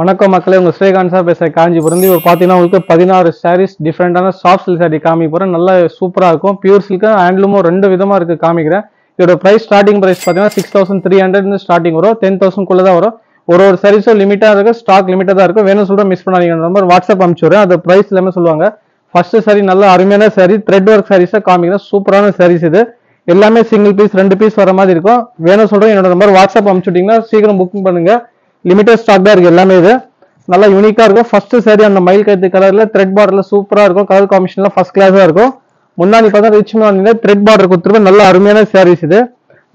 வணக்கம் மக்களே, உங்க ஸ்ரீகாந்த் சார் பேசுறேன் காஞ்சிபுரம். ஒரு பார்த்தீங்கன்னா உங்களுக்கு 16 சாரீஸ் டிஃப்ரெண்டான சாஃப்ட் சில்க் சாரி காமிக்க போறேன். நல்லா சூப்பரா இருக்கும். பியூர் சில்க் ஹேண்ட்லூமும் ரெண்டு விதமா இருக்கு காமிக்கிறேன். இதோட பிரைஸ் ஸ்டார்டிங் பிரைஸ் பார்த்தீங்கன்னா 6300 ஸ்டார்டிங் வரும். 10,000 குள்ள தான் வரும். ஒரு சாரீஸும் லிமிட்டா இருக்கு, ஸ்டாக் லிமிட்டா தான் இருக்கும். வேணும் சொல்ற மிஸ் பண்ணாதீங்க. நம்பர் வாட்ஸ்அப் அனுப்பிச்சுடுறேன். அது பிரைஸ் எல்லாமே சொல்லுவாங்க. ஃபர்ஸ்ட் சாரி நல்ல அருமையான சாரி, த்ரெட் ஒர்க் சாரீஸா காமிக்கிறேன். சூப்பரான சாரீஸ் இது. எல்லாமே சிங்கிள் பீஸ் 2 பீஸ் வர மாதிரி இருக்கும். வேணும் சொல்றேன் என்னோட நம்பர் வாட்ஸ்அப் அனுப்பிச்சுட்டீங்கன்னா சீக்கிரம் புக்கிங் பண்ணுங்க. லிமிட்டட் ஸ்டாக் தான் இருக்கு எல்லாமே. இது நல்லா யூனிக்கா இருக்கும். ஃபர்ஸ்ட் சாரி அந்த மயில் கழுத்து கலர்ல த்ரெட் பார்டர்ல சூப்பரா இருக்கும். கலர் காம்பினேஷன்ல ஃபர்ஸ்ட் கிளாஸா இருக்கும். முன்னாடி பார்த்தா ரிச் மார்னிங்ல த்ரெட் பார்டர் கொடுத்துருப்பேன். நல்ல அருமையான சாரீஸ் இது.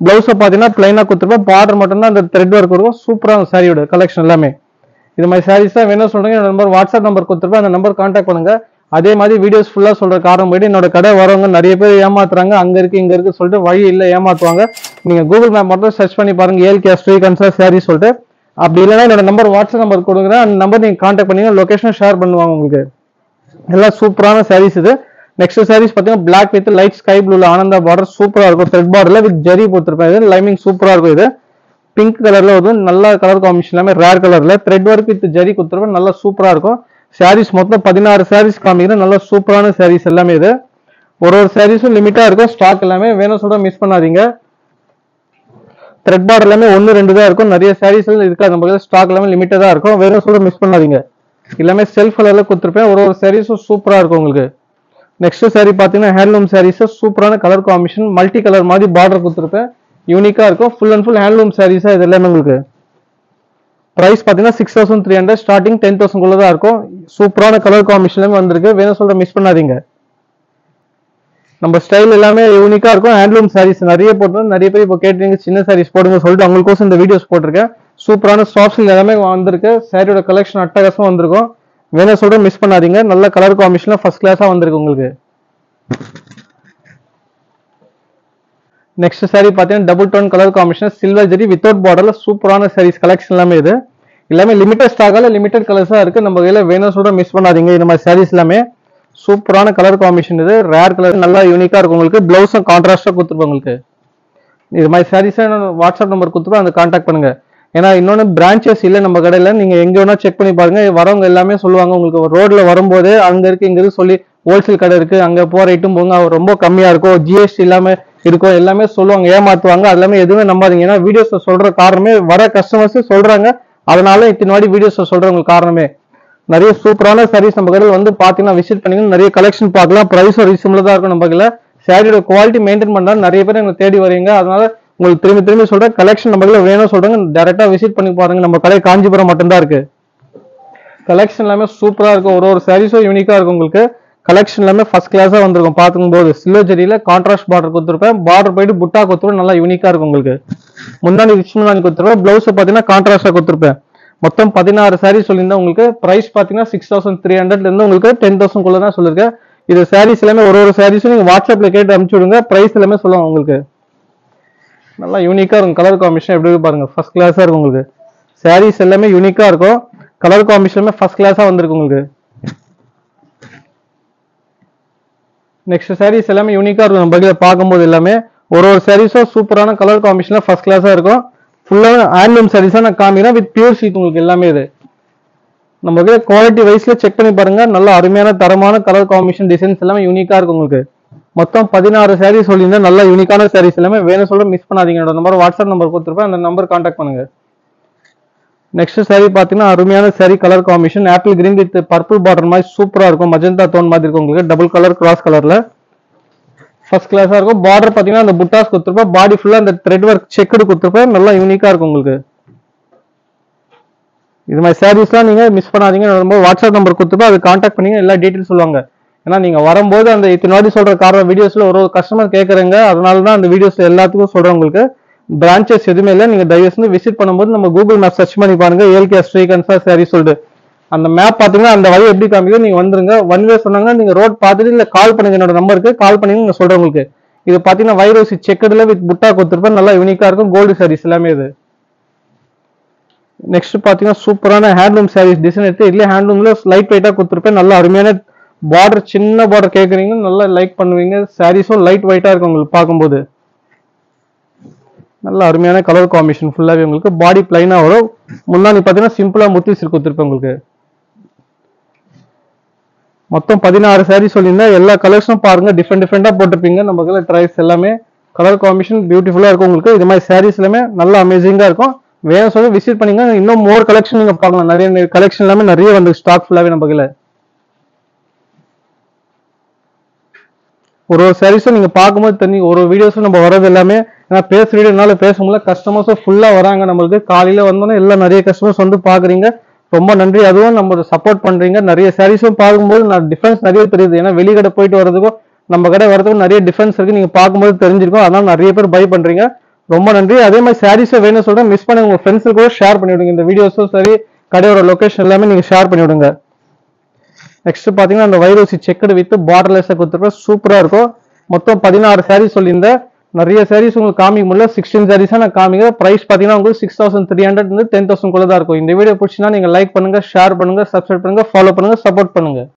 பிளவுஸை பார்த்தீங்கன்னா பிளைனா கொடுத்துருப்பேன். பார்டர் மட்டும் தான் அந்த த்ரெட் ஒர்க் இருக்கும். சூப்பரான சாரியோட கலெக்ஷன் எல்லாமே. இது மாதிரி சாரீஸ் தான் வேணும் சொல்றீங்க. என்னோட நம்பர் வாட்ஸ்அப் நம்பர் கொடுத்துருப்பேன். அந்த நம்பர் கான்டாக்ட் பண்ணுங்க. அதே மாதிரி வீடியோஸ் ஃபுல்லா சொல்ற காரணம் போயிட்டு என்னோட கடை வரவங்க நிறைய பேர் ஏமாத்துறாங்க. அங்க இருக்கு இங்க இருக்கு சொல்லிட்டு வழி இல்லை, ஏமாத்துவாங்க. நீங்க கூகுள் மேப் மட்டும் சர்ச் பண்ணி பாருங்க, ஏல்கே ஸ்ரீகாந்த் சாரி சொல்லிட்டு. அப்படி இல்லைன்னா என்னோட நம்பர் வாட்ஸ்அப் நம்பர் கொடுக்குறேன். அந்த நம்பர் நீங்க கான்டாக்ட் பண்ணீங்க, லொகேஷன் ஷேர் பண்ணுவாங்க உங்களுக்கு. எல்லாம் சூப்பரான சாரீஸ் இது. நெக்ஸ்ட் சாரீஸ் பார்த்தீங்கன்னா பிளாக் வித் லைட் ஸ்கை ப்ளூல ஆனந்தா பார்டர் சூப்பரா இருக்கும். த்ரெட் பார்டர்ல வித் ஜெரி போட்டிருப்பேன். இது லைமிங் சூப்பரா இருக்கும். இது பிங்க் கலர்ல வரும். நல்ல கலர் காம்பினேஷன் எல்லாமே ரேர் கலர்ல த்ரெட் ஒர்க் வித் ஜெரி கொடுத்துருப்பேன். நல்லா சூப்பரா இருக்கும். சாரீஸ் மொத்தம் 16 சாரீஸ் காமிக்கிறேன். நல்ல சூப்பரான சாரீஸ் எல்லாமே. இது ஒரு சாரீஸும் லிமிட்டா இருக்கும். ஸ்டாக் எல்லாமே வேணும் சொல்ற மிஸ் பண்ணாதீங்க. த்ரெட் பார்டர் எல்லாமே 1-2 தான் இருக்கும். நிறைய சாரீஸ் இருக்காது நம்ம ஸ்டாக் எல்லாமே லிமிட்டா தான் இருக்கும். வேணும் சொல்ற மிஸ் பண்ணாதீங்க. எல்லாமே செல்ஃப் கலர்ல கொடுத்துருப்பேன். ஒரு சாரீஸும் சூப்பரா இருக்கும் உங்களுக்கு. நெக்ஸ்ட் சாரி பாத்தீங்கன்னா ஹேண்ட்லூம் சாரீஸ். சூப்பரான கலர் காம்பினேஷன், மல்டி கலர் மாதிரி பார்டர் கொடுத்துருப்பேன். யூனிக்கா இருக்கும். ஃபுல் அண்ட் ஃபுல் ஹேண்ட்லூம் சாரீஸா இது எல்லாமே உங்களுக்கு. பிரைஸ் பாத்தீங்கன்னா 6300 ஸ்டார்டிங் 10,000 குள்ள தான் இருக்கும். சூப்பரான கலர் காம்பினேஷன் வந்திருக்கு. வேணும் சொல்ற மிஸ் பண்ணாதீங்க. நம்ம ஸ்டைல் எல்லாமே யூனிக்கா இருக்கும். ஹேண்ட்லூம் சாரீஸ் நிறைய போட்டு நிறைய பேர் இப்போ கேட்டீங்க சின்ன சாரீஸ் போடுங்க சொல்லிட்டு அவங்களுக்கோசம் இந்த வீடியோஸ் போட்டிருக்கேன். சூப்பரான சாஃப்ட் எல்லாமே வந்திருக்கு. சாரியோட கலெக்ஷன் அட்டகாசமா வந்திருக்கும். வேணும் சொல்ற மிஸ் பண்ணாதீங்க. நல்ல கலர் காம்பினேஷன்ல ஃபர்ஸ்ட் கிளாஸா வந்திருக்கு உங்களுக்கு. நெக்ஸ்ட் சாரி பாத்தீங்கன்னா double tone colour combination silver zari without பார்டர்ல சூப்பரான சாரீஸ் கலெக்ஷன் எல்லாமே. இது எல்லாமே லிமிடெட் ஸ்டாக்ல லிமிடெட் கலர்ஸா இருக்கு. நம்ம கையில வேணும் சொல்ற மிஸ் பண்ணாதீங்க. இந்த மாதிரி சாரீஸ் எல்லாமே சூப்பரான கலர் காம்பினேஷன். இது ரேர் கலர் நல்லா யூனிக்கா இருக்கும் உங்களுக்கு. பிளவுஸும் கான்ட்ராஸ்டா கொடுத்துருப்போம் உங்களுக்கு. இது மாதிரி சாரீஸ் வாட்ஸ்அப் நம்பர் கொடுத்துருப்போம், அந்த கான்டாக்ட் பண்ணுங்க. ஏன்னா இன்னொன்னு பிரான்ச்சஸ் இல்லை நம்ம கடையில. நீங்க எங்க வேணா செக் பண்ணி பாருங்க. வரவங்க எல்லாமே சொல்லுவாங்க உங்களுக்கு ரோட்ல வரும்போது அங்க இருக்கு இங்க இருக்கு சொல்லி ஹோல்சேல் கடை இருக்கு அங்க போற ஐட்டம் போங்க ரொம்ப கம்மியா இருக்கும், ஜிஎஸ்டி இல்லாம இருக்கும் எல்லாமே சொல்லுவாங்க, ஏமாத்துவாங்க. அது எல்லாமே எதுவுமே நம்பாதீங்க. ஏன்னா வீடியோஸ் சொல்ற காரணமே வர கஸ்டமர்ஸ் சொல்றாங்க. அதனால இத்தனை வாடி வீடியோஸ் சொல்றவங்களுக்கு காரணமே. நிறைய சூப்பரான சாரீஸ் நம்ம கடையில் வந்து பாத்தீங்கன்னா விசிட் பண்ணீங்கன்னா நிறைய கலெக்ஷன் பார்க்கலாம். பிரைஸும் ரீசனபிளா தான் இருக்கும். நம்ம கடையில சாரியோட குவாலிட்டி மெயின்டைன் பண்றா நிறைய பேர் எங்களை தேடி வரீங்க. அதனால உங்களுக்கு திரும்பி திரும்பி சொல்றேன், கலெக்ஷன் நம்ம கடையில் வேணும் சொல்றாங்க டைரக்டா விசிட் பண்ணி பாருங்க. நம்ம கடை காஞ்சிபுரம் மட்டும்தான் இருக்கு. கலெக்ஷன் எல்லாமே சூப்பரா இருக்கும். ஒரு சாரீஸும் யூனிக்கா இருக்கும் உங்களுக்கு. கலெக்ஷன் எல்லாமே ஃபர்ஸ்ட் கிளாஸா வந்திருக்கும். பாத்துக்கும் போது சில்வர் ஜெரியில கான்ட்ராஸ்ட் பார்டர் கொடுத்துருப்பேன். பார்டர் போயிட்டு புட்டா கொடுத்துருப்பேன். நல்லா யூனிக்கா இருக்கும் உங்களுக்கு. முன்னாடி ரிச் முன்னாடி கொடுத்துருப்பேன். பிளவுஸ் பாத்தீங்கன்னா கான்ட்ராஸ்டா கொடுத்துருப்பேன். மொத்தம் 16 சாரீ சொல்லியிருந்தா உங்களுக்கு. பிரைஸ் பாத்தீங்கன்னா 6300 இருந்து உங்களுக்கு 10,000 குள்ள தான் சொல்லிருக்கேன். இது சாரீஸ் எல்லாமே ஒரு சாரீஸும் நீங்க வாட்ஸ்அப்ல கேட்டு அனுப்பிச்சு விடுங்க. பிரைஸ் எல்லாமே சொல்லுவாங்க உங்களுக்கு. நல்லா யூனிக்கா இருக்கும். கலர் காம்பினேஷன் எப்படி இருக்கு பாருங்க, ஃபர்ஸ்ட் கிளாஸா இருக்கும் உங்களுக்கு. சாரீஸ் எல்லாமே யூனிக்கா இருக்கும். கலர் காம்பினேஷன் ஃபர்ஸ்ட் கிளாஸா வந்திருக்கு உங்களுக்கு. நெக்ஸ்ட் சாரீஸ் எல்லாமே யூனிக்கா இருக்கும். நம்ம பகுதியில் பார்க்கும்போது எல்லாமே ஒரு சாரீஸும் சூப்பரான கலர் காம்பினேஷன்ல ஃபர்ஸ்ட் கிளாஸா இருக்கும். ஃபுல்லான ஹேண்ட்லூம் சாரீஸா நான் காமிக்கிறேன் வித் பியூர் சில்க் உங்களுக்கு எல்லாமே. இது நம்ம குவாலிட்டி வைஸ்ல செக் பண்ணி பாருங்க. நல்ல அருமையான தரமான கலர் காம்பினேஷன் டிசைன்ஸ் எல்லாமே யூனிக்கா இருக்கும் உங்களுக்கு. மொத்தம் 16 சாரீஸ் சொல்லியிருந்தேன். நல்ல யூனிக்கான சாரீஸ் எல்லாமே. வேணும் சொல்ல மிஸ் பண்ணாதீங்க. என்னோட நம்பர் வாட்ஸ்அப் நம்பர் கொடுத்துருப்பேன், அந்த நம்பர் கான்டாக்ட் பண்ணுங்க. நெக்ஸ்ட் சாரி பாத்தீங்கன்னா அருமையான sorry colour combination apple green with purple border மாதிரி சூப்பரா இருக்கும். மஜந்தா டோன் மாதிரி இருக்கும் உங்களுக்கு. டபுள் கலர் கிராஸ் கலர்ல ஃபர்ஸ்ட் கிளாஸா இருக்கும். பார்டர் பாத்தீங்கன்னா அந்த புட்டாஸ் கொடுத்துருப்பேன். பாடி ஃபுல்லா அந்த த்ரெட் ஒர்க் செக்குடு கொடுத்துருப்பேன். நல்லா யூனிக்கா இருக்கும் உங்களுக்கு. இது மாதிரி சாரீஸ்லாம் நீங்க மிஸ் பண்ணாதீங்க. வாட்ஸ்அப் நம்பர் கொடுத்துருப்பேன், அது கான்டாக்ட் பண்ணீங்க எல்லா டீட்டெயில்ஸ் சொல்லுவாங்க. ஏன்னா நீங்க வரும்போது அந்த இத்தனை சொல்ற காரணம் வீடியோஸ்ல ஒரு கஸ்டமர் கேட்கறீங்க. அதனால தான் அந்த வீடியோஸ் எல்லாத்துக்கும் சொல்றேன் உங்களுக்கு. பிரான்ச்சஸ் எதுவுமே இல்லை. நீங்க தயவுசெய்து விசிட் பண்ணும்போது நம்ம கூகுள் மேப் சர்ச் பண்ணி பாருங்க, ஏல்கே ஸ்ரீகாந்த் சாரி சொல்லிட்டு. அந்த மேப் பாத்தீங்கன்னா அந்த வழி எப்படி காமிக்கும் நீங்க வந்துருங்க. ஒன் வே சொன்னாங்க நீங்க ரோட் பார்த்துட்டு இல்ல கால் பண்ணுங்க. என்னோட நம்பருக்கு கால் பண்ணி நீங்க சொல்றேன் உங்களுக்கு. இது பாத்தீங்கன்னா வைரோசி செக்கடுல வித் புட்டா கொடுத்துருப்பேன். நல்லா யூனிக்கா இருக்கும். கோல்டு சாரீஸ் எல்லாமே இது. நெக்ஸ்ட் பாத்தீங்கன்னா சூப்பரான ஹேண்ட்லூம் சாரீஸ் டிசைன் எடுத்து இதுல ஹேண்ட்லூம்ல லைட் வெயிட்டா கொடுத்துருப்பேன். நல்லா அருமையான பார்டர், சின்ன பார்டர் கேட்குறீங்க நல்லா லைக் பண்ணுவீங்க. சாரீஸும் லைட் வெயிட்டா இருக்கும் உங்களுக்கு பார்க்கும்போது. நல்ல அருமையான கலர் காம்பினேஷன் ஃபுல்லாவே உங்களுக்கு பாடி பிளைனா வரும். முன்னாடி பாத்தீங்கன்னா சிம்பிளா முத்தி சில்க் கொடுத்துருப்பேன் உங்களுக்கு. மொத்தம் 16 சாரீ சொல்லியிருந்தா எல்லா கலர்ஸும் பாருங்க டிஃப்ரெண்டா போட்டிருப்பீங்க. நம்ம கலர் ட்ரைஸ் எல்லாமே கலர் காம்பினேஷன் பியூட்டிஃபுல்லா இருக்கும் உங்களுக்கு. இது மாதிரி சாரீஸ் எல்லாமே நல்லா அமேசிங்கா இருக்கும். வேணும் சொல்லி விசிட் பண்ணீங்க. இன்னும் மோர் கலெக்ஷன் நீங்க பார்க்கலாம். நிறைய கலெக்ஷன் எல்லாமே நிறைய வந்து ஸ்டாக் ஃபுல்லாவே நம்ம கீழ ஒரு சாரீஸும் நீங்க பார்க்கும்போது தெரியும். ஒரு வீடியோஸும் நம்ம வரது எல்லாமே ஏன்னா பேச வீடியோனால பேச முடியல. கஸ்டமர்ஸும் ஃபுல்லா வராங்க நம்மளுக்கு. காலையில வந்தோன்னே எல்லாம் நிறைய கஸ்டமர்ஸ் வந்து பாக்குறீங்க. ரொம்ப நன்றி. அதுவும் நம்ம சப்போர்ட் பண்றீங்க. நிறைய சாரீஸும் பார்க்கும்போது டிஃபரன்ஸ் நிறைய தெரியுது. ஏன்னா வெளிக்கடை போயிட்டு வரதுக்கும் நம்ம கடை வரதுக்கும் நிறைய டிஃபரன்ஸ் இருக்கு. நீங்க பார்க்கும்போது தெரிஞ்சிருக்கும். அதனால நிறைய பேர் பை பண்றீங்க. ரொம்ப நன்றி. அதே மாதிரி சாரீஸை வேணும் சொல்றேன் மிஸ் பண்ணி உங்க ஃப்ரெண்ட்ஸுக்கு கூட ஷேர் பண்ணி விடுங்க. இந்த வீடியோஸும் சரி கடையோட லொகேஷன் எல்லாமே நீங்க ஷேர் பண்ணி விடுங்க. நெக்ஸ்ட் பாத்தீங்கன்னா அந்த வைரோசி செக்குடு வித் பார்டர்லெஸ்ஸா கொடுத்துருப்பேன். சூப்பரா இருக்கும். மொத்தம் 16 சாரீஸ் சொல்லியிருந்தேன். நிறைய சாரீஸ் உங்களுக்கு காமிக்க முடியல. 16 சாரீஸா நான் காமிக்கிறேன். பிரைஸ் பாத்தீங்கன்னா உங்களுக்கு 6300 இருந்து 10,000 குள்ள தான் இருக்கும். இந்த வீடியோ பிடிச்சினா நீங்க லைக் பண்ணுங்க, ஷேர் பண்ணுங்க, சப்ஸ்கிரைப் பண்ணுங்க, ஃபாலோ பண்ணுங்க, சப்போர்ட் பண்ணுங்க.